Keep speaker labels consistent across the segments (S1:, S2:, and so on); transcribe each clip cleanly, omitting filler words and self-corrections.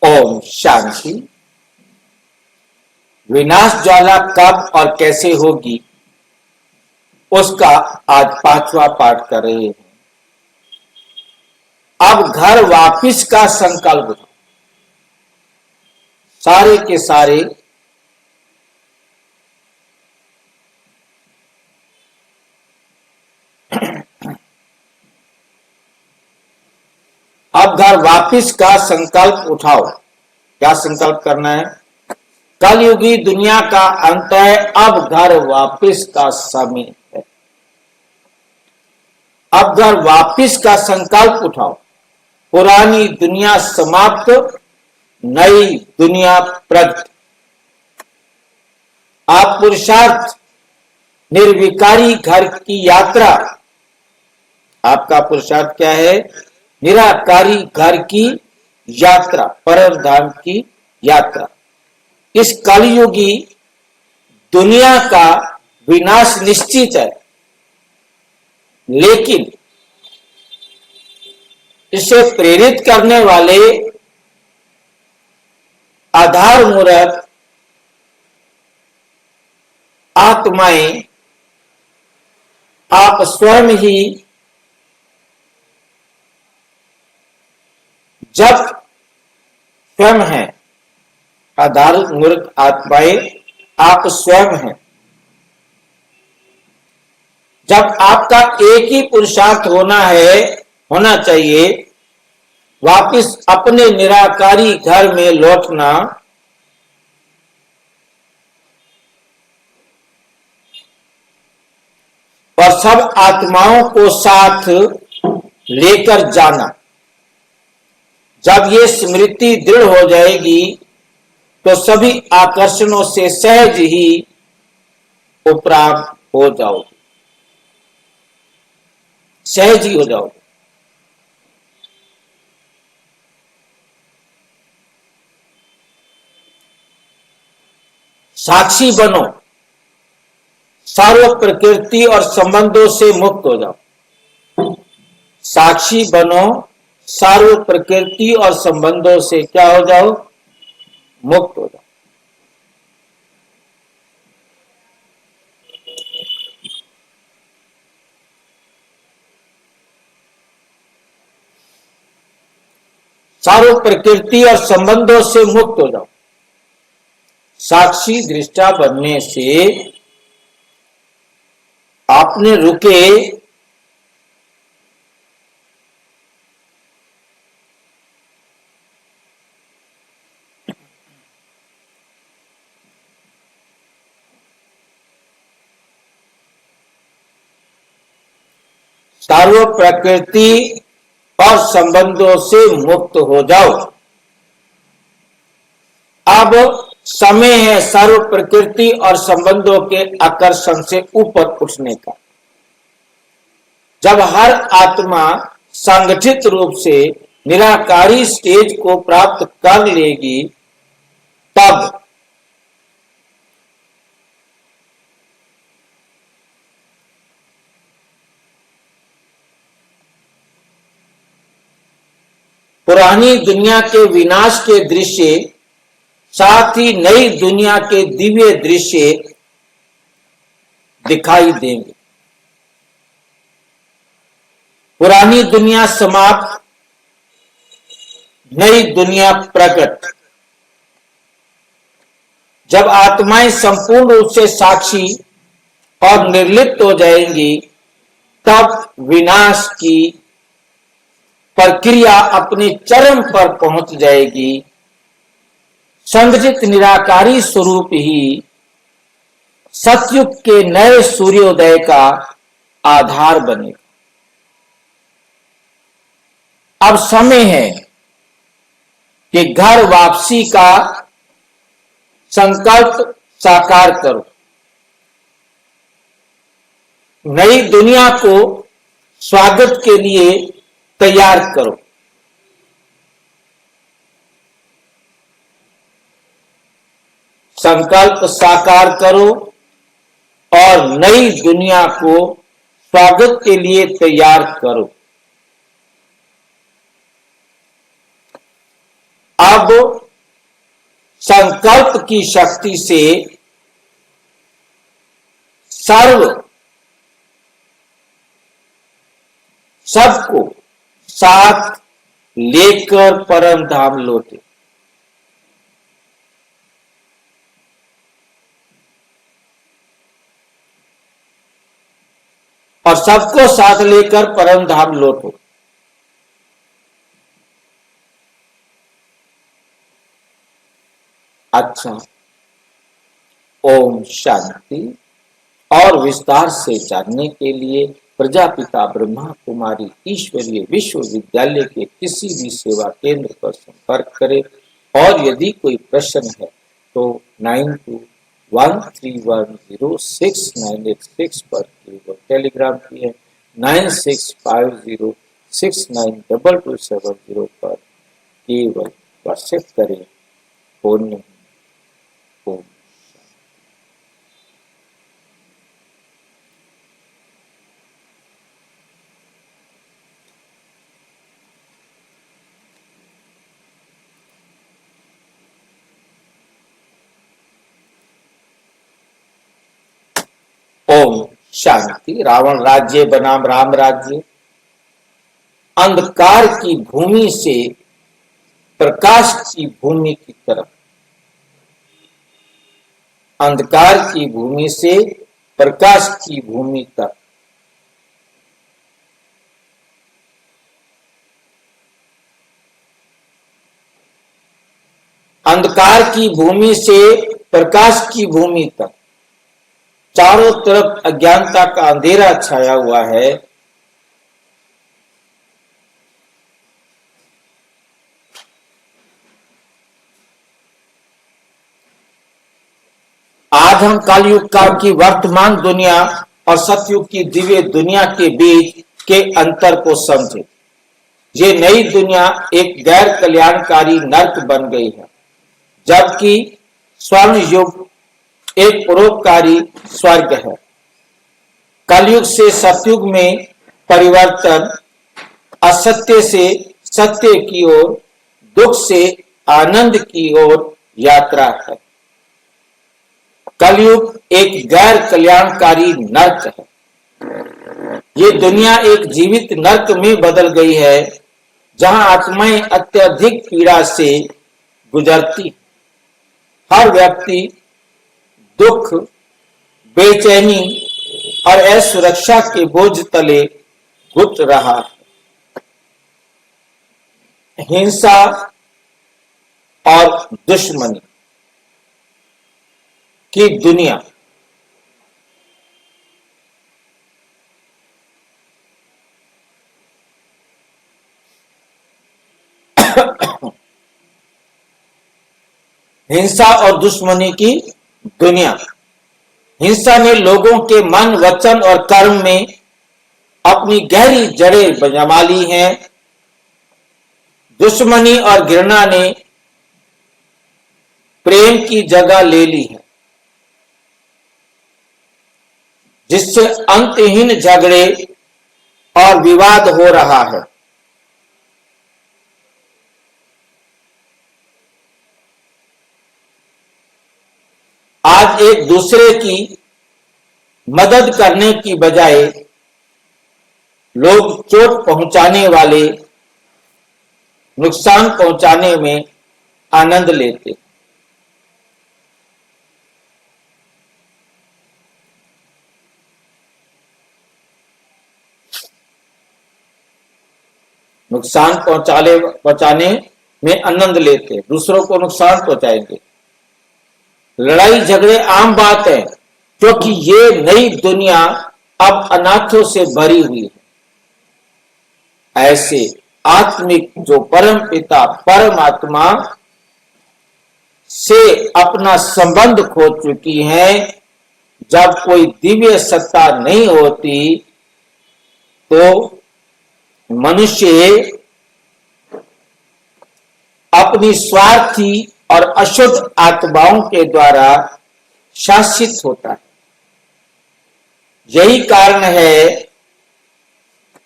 S1: ओम शांति। विनाश ज्वाला कब और कैसे होगी उसका आज 5वां पाठ कर रहे हैं। अब घर वापिस का संकल्प उठाओ। सारे के सारे अब घर वापिस का संकल्प उठाओ। क्या संकल्प करना है? कलयुगी दुनिया का अंत है, अब घर वापिस का समय है। अब घर वापिस का संकल्प उठाओ। पुरानी दुनिया समाप्त, नई दुनिया प्रगट। आप पुरुषार्थ निर्विकारी घर की यात्रा। आपका पुरुषार्थ क्या है? निराकारी घर की यात्रा, परम धाम की यात्रा। इस कलयुगी दुनिया का विनाश निश्चित है, लेकिन इसे प्रेरित करने वाले आधार मूर्त आत्माएं आप स्वयं ही जब स्वयं हैं। आधार मूर्त आत्माएं आप स्वयं हैं। जब आपका एक ही पुरुषार्थ होना चाहिए, वापिस अपने निराकारी घर में लौटना। और सब आत्माओं को साथ लेकर जाना। जब ये स्मृति दृढ़ हो जाएगी तो सभी आकर्षणों से सहज ही उपराम हो जाओगे, सहज ही हो जाओगे। साक्षी बनो, सर्व प्रकृति और संबंधों से मुक्त हो जाओ। साक्षी बनो, सर्व प्रकृति और संबंधों से क्या हो जाओ? मुक्त हो जाओ। सर्व प्रकृति और संबंधों से मुक्त हो जाओ। साक्षी दृष्टा बनने से आपने रुके सर्व प्रकृति और संबंधों से मुक्त हो जाओ। अब समय है सर्व प्रकृति और संबंधों के आकर्षण से ऊपर उठने का। जब हर आत्मा संगठित रूप से निराकारी स्टेज को प्राप्त कर लेगी, तब पुरानी दुनिया के विनाश के दृश्य, साथ ही नई दुनिया के दिव्य दृश्य दिखाई देंगे। पुरानी दुनिया समाप्त, नई दुनिया प्रकट। जब आत्माएं संपूर्ण रूप से साक्षी और निर्लिप्त हो जाएंगी, तब विनाश की प्रक्रिया अपने चरम पर पहुंच जाएगी। संगठित निराकारी स्वरूप ही सतयुग के नए सूर्योदय का आधार बनेगा। अब समय है कि घर वापसी का संकल्प साकार करो। नई दुनिया को स्वागत के लिए तैयार करो। संकल्प साकार करो और नई दुनिया को स्वागत के लिए तैयार करो। अब संकल्प की शक्ति से सबको साथ लेकर परम धाम लौटे। और सबको साथ लेकर परम धाम लौटो। अच्छा, ओम शांति। और विस्तार से जानने के लिए प्रजापिता ब्रह्मा कुमारी ईश्वरीय विश्वविद्यालय के किसी भी सेवा केंद्र पर संपर्क करें। और यदि कोई प्रश्न है तो 9213106986 पर केवल टेलीग्राम की है, 9650692270 पर केवल व्हाट्सएप करें, फोन नहीं। ओम ओम शांति। रावण राज्य बनाम राम राज्य। अंधकार की भूमि से प्रकाश की भूमि की तरफ, अंधकार की भूमि से प्रकाश की भूमि तक। अंधकार की भूमि से प्रकाश की भूमि तक चारों तरफ अज्ञानता का अंधेरा छाया हुआ है। आज हम कलयुग काल की वर्तमान दुनिया और सतयुग की दिव्य दुनिया के बीच के अंतर को समझे। ये नई दुनिया एक गैर कल्याणकारी नर्क बन गई है, जबकि स्वर्ण युग एक परोपकारी स्वर्ग है। कलयुग से सतयुग में परिवर्तन असत्य से सत्य की ओर, दुख से आनंद की ओर यात्रा है। कलयुग एक गैर कल्याणकारी नर्क है। ये दुनिया एक जीवित नर्क में बदल गई है, जहां आत्माएं अत्यधिक पीड़ा से गुजरती। हर व्यक्ति दुख, बेचैनी और असुरक्षा के बोझ तले घुट रहा है। हिंसा और दुश्मनी की दुनिया हिंसा और दुश्मनी की दुनिया। हिंसा ने लोगों के मन, वचन और कर्म में अपनी गहरी जड़ें जमा ली हैं। दुश्मनी और घृणा ने प्रेम की जगह ले ली है, जिससे अंतहीन झगड़े और विवाद हो रहा है। आज एक दूसरे की मदद करने की बजाय लोग चोट पहुंचाने वाले, नुकसान पहुंचाने में आनंद लेते। नुकसान पहुंचाने में आनंद लेते, दूसरों को नुकसान पहुंचाएंगे। लड़ाई झगड़े आम बात है, क्योंकि ये नई दुनिया अब अनाथों से भरी हुई है। ऐसे आत्मिक जो परम पिता परमात्मा से अपना संबंध खो चुकी हैं, जब कोई दिव्य सत्ता नहीं होती तो मनुष्य अपनी स्वार्थी और अशुद्ध आत्माओं के द्वारा शासित होता है। यही कारण है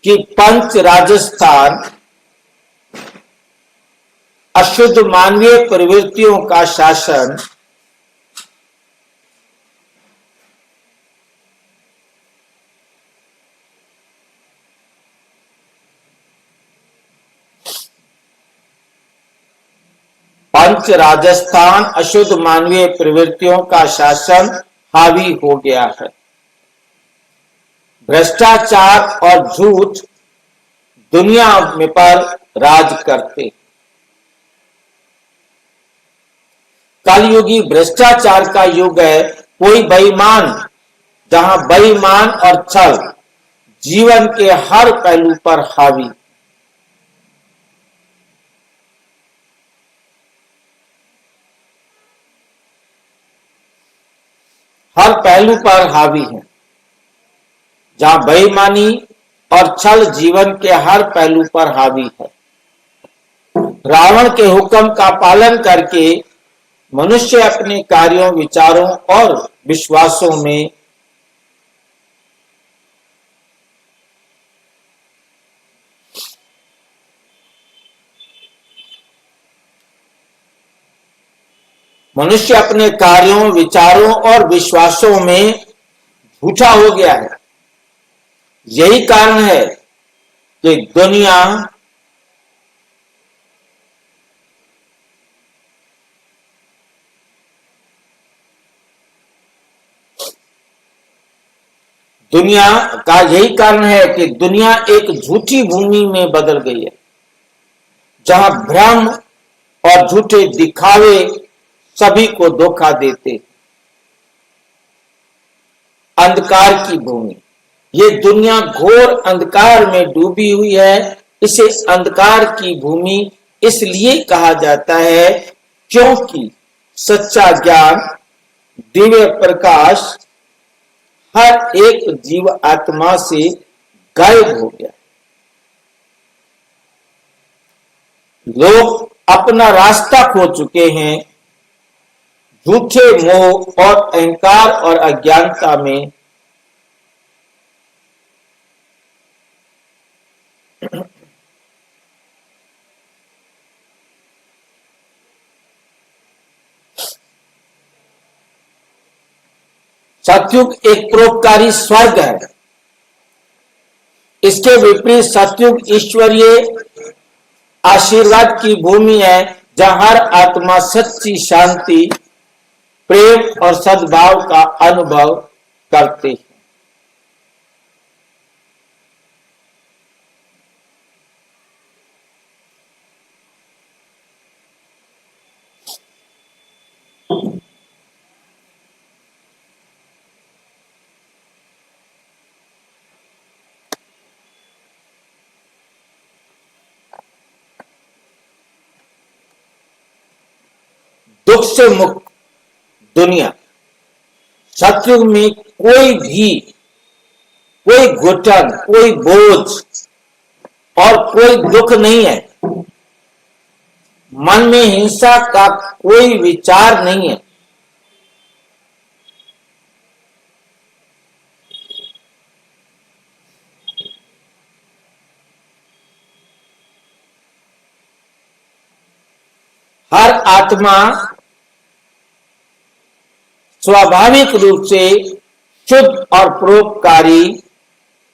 S1: कि पंच राजस्थान अशुद्ध मानवीय प्रवृत्तियों का शासन पंच राजस्थान अशुद्ध मानवीय प्रवृत्तियों का शासन हावी हो गया है। भ्रष्टाचार और झूठ दुनिया में पर राज करते। कलयुगी भ्रष्टाचार का युग है। कोई बेईमान, जहां बेईमान और छल जीवन के हर पहलू पर हावी। हर पहलू पर हावी है। जहां बेईमानी और छल जीवन के हर पहलू पर हावी है। रावण के हुक्म का पालन करके मनुष्य अपने कार्यों, विचारों और विश्वासों में मनुष्य अपने कार्यों, विचारों और विश्वासों में झूठा हो गया है। यही कारण है कि दुनिया का यही कारण है कि दुनिया एक झूठी भूमि में बदल गई है, जहां भ्रम और झूठे दिखावे सभी को धोखा देते। अंधकार की भूमि, ये दुनिया घोर अंधकार में डूबी हुई है। इसे अंधकार की भूमि इसलिए कहा जाता है क्योंकि सच्चा ज्ञान, दिव्य प्रकाश हर एक जीव आत्मा से गायब हो गया। लोग अपना रास्ता खो चुके हैं। झूठे मोह और अहंकार और अज्ञानता में सतयुग एक परोपकारी स्वर्ग है। इसके विपरीत सतयुग ईश्वरीय आशीर्वाद की भूमि है, जहां हर आत्मा सच्ची शांति, प्रेम और सद्भाव का अनुभव करते हैं। दुख से मुक्त दुनिया। सतयुग में कोई घुटन, कोई बोझ और कोई दुख नहीं है। मन में हिंसा का कोई विचार नहीं है। हर आत्मा स्वाभाविक रूप से शुद्ध और परोपकारी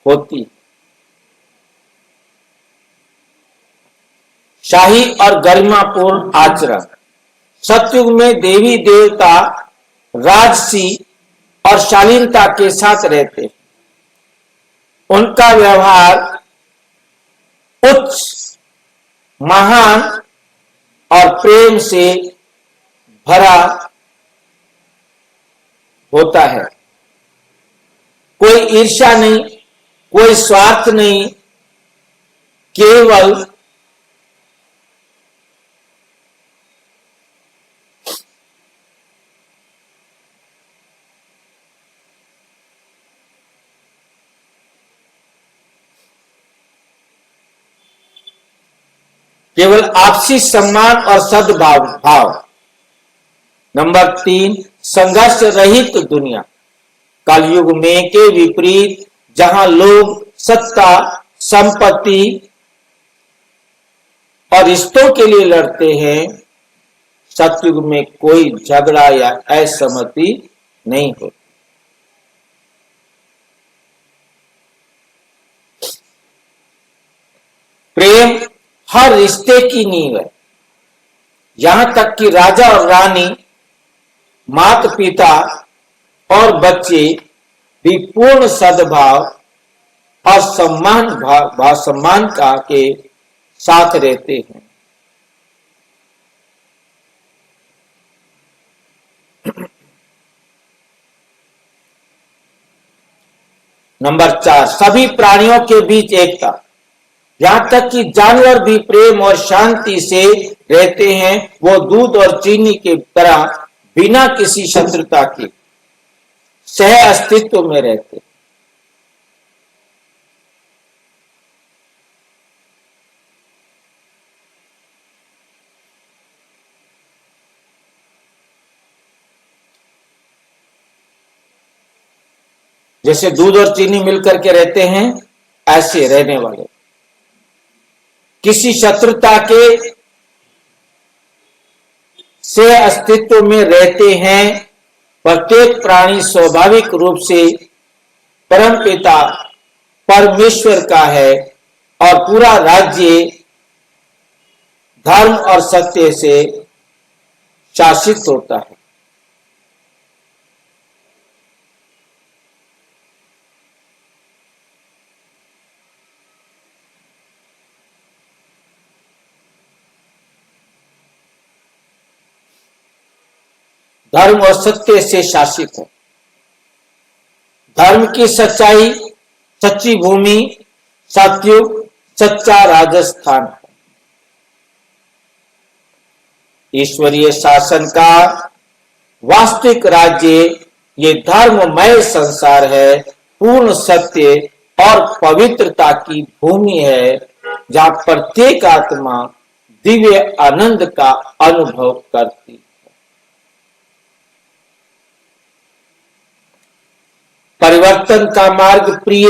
S1: होती। शाही और गरिमापूर्ण आचरण। सतयुग में देवी देवता राजसी और शालीनता के साथ रहते। उनका व्यवहार उच्च, महान और प्रेम से भरा होता है। कोई ईर्ष्या नहीं, कोई स्वार्थ नहीं, केवल आपसी सम्मान और सद्भाव। नंबर 3, संघर्ष रहित दुनिया। कलयुग में के विपरीत, जहां लोग सत्ता, संपत्ति और रिश्तों के लिए लड़ते हैं, सतयुग में कोई झगड़ा या असहमति नहीं होती। प्रेम हर रिश्ते की नींव है। यहां तक कि राजा और रानी, माता पिता और बच्चे भी पूर्ण सद्भाव और सम्मान का के साथ रहते हैं। नंबर 4, सभी प्राणियों के बीच एकता। यहां तक कि जानवर भी प्रेम और शांति से रहते हैं। वो दूध और चीनी की तरह बिना किसी शत्रुता के सह अस्तित्व में रहते। जैसे दूध और चीनी मिलकर के रहते हैं, ऐसे रहने वाले किसी शत्रुता के से अस्तित्व में रहते हैं। प्रत्येक प्राणी स्वाभाविक रूप से परमपिता परमेश्वर का है और पूरा राज्य धर्म और सत्य से शासित होता है। धर्म और सत्य से शासित है। धर्म की सच्चाई, सच्ची भूमि, सतयुग, सच्चा राजस्थान है। ईश्वरीय शासन का वास्तविक राज्य ये धर्ममय संसार है, पूर्ण सत्य और पवित्रता की भूमि है, जहां प्रत्येक आत्मा दिव्य आनंद का अनुभव करती है। परिवर्तन का मार्ग प्रिय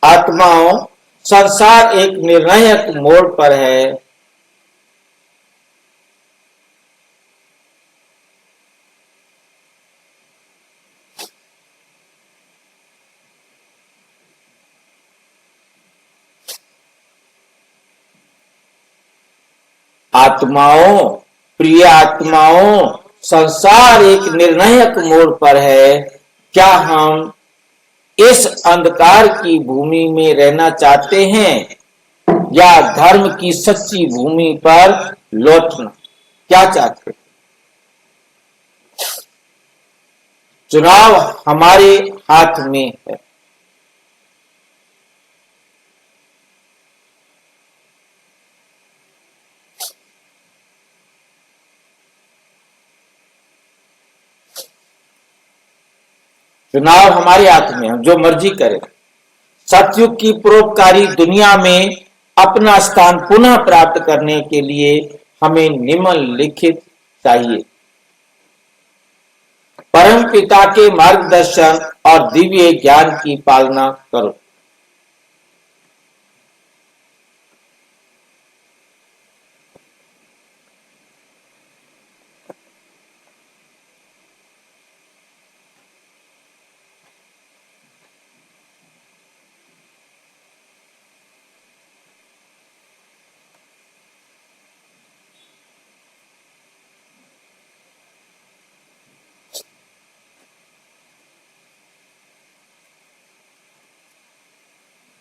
S1: आत्माओं, संसार एक निर्णायक मोड़ पर है। प्रिय आत्माओं, संसार एक निर्णायक मोड़ पर है। क्या हम इस अंधकार की भूमि में रहना चाहते हैं या धर्म की सच्ची भूमि पर लौटना? क्या चाहते हैं? चुनाव हमारे हाथ में है। चुनाव हमारे हाथ में, हम जो मर्जी करें। सतयुग की परोपकारी दुनिया में अपना स्थान पुनः प्राप्त करने के लिए हमें निम्नलिखित चाहिए। परम पिता के मार्गदर्शन और दिव्य ज्ञान की पालना करो।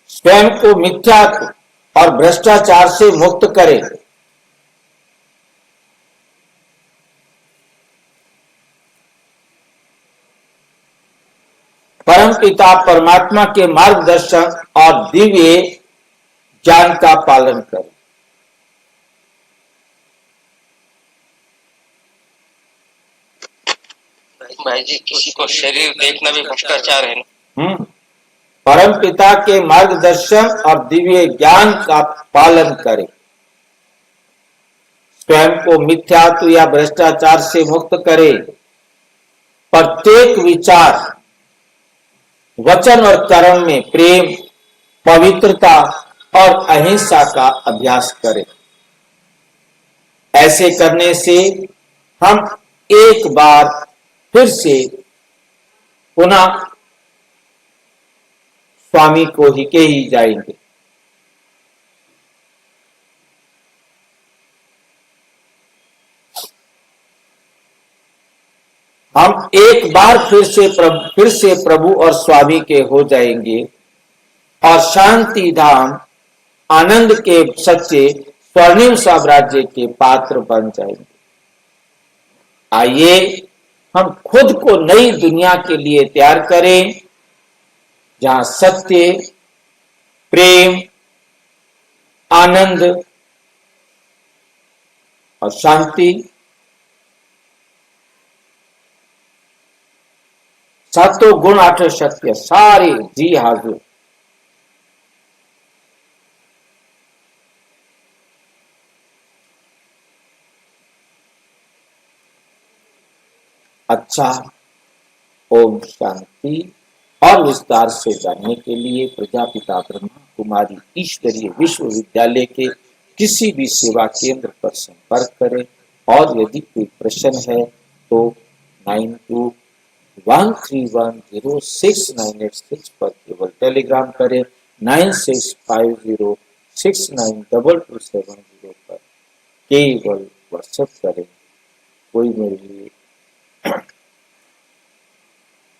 S1: स्वयं को मिथ्यात्व और भ्रष्टाचार से मुक्त करें। परम पिता परमात्मा के मार्गदर्शन और दिव्य ज्ञान का पालन करें।
S2: भाई जी, किसी को शरीर देखना भी भ्रष्टाचार है ना?
S1: परम पिता के मार्गदर्शन और दिव्य ज्ञान का पालन करें। स्वयं को मिथ्यात्व या भ्रष्टाचार से मुक्त करें। प्रत्येक विचार, वचन और कर्म में प्रेम, पवित्रता और अहिंसा का अभ्यास करें। ऐसे करने से हम एक बार फिर से पुनः स्वामी को ही के ही जाएंगे। हम एक बार फिर से प्रभु और स्वामी के हो जाएंगे और शांति धाम आनंद के सच्चे स्वर्णिम साम्राज्य के पात्र बन जाएंगे। आइए हम खुद को नई दुनिया के लिए तैयार करें, जहां सत्य, प्रेम, आनंद और शांति सातों गुण आठों शक्ति सारे जी हाजिर। अच्छा, ओम शांति। और विस्तार से जानने के लिए प्रजापिता ब्रह्मा कुमारी ईश्वरीय विश्वविद्यालय के किसी भी सेवा केंद्र पर संपर्क करें और यदि कोई प्रश्न है तो 9213106986 पर केवल टेलीग्राम करें, 9650692270 पर केवल व्हाट्सएप करें। कोई मेरे लिए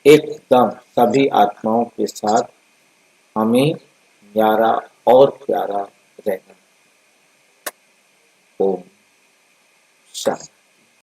S1: एकदम सभी आत्माओं के साथ हमें न्यारा और प्यारा रहना। ओम शांति।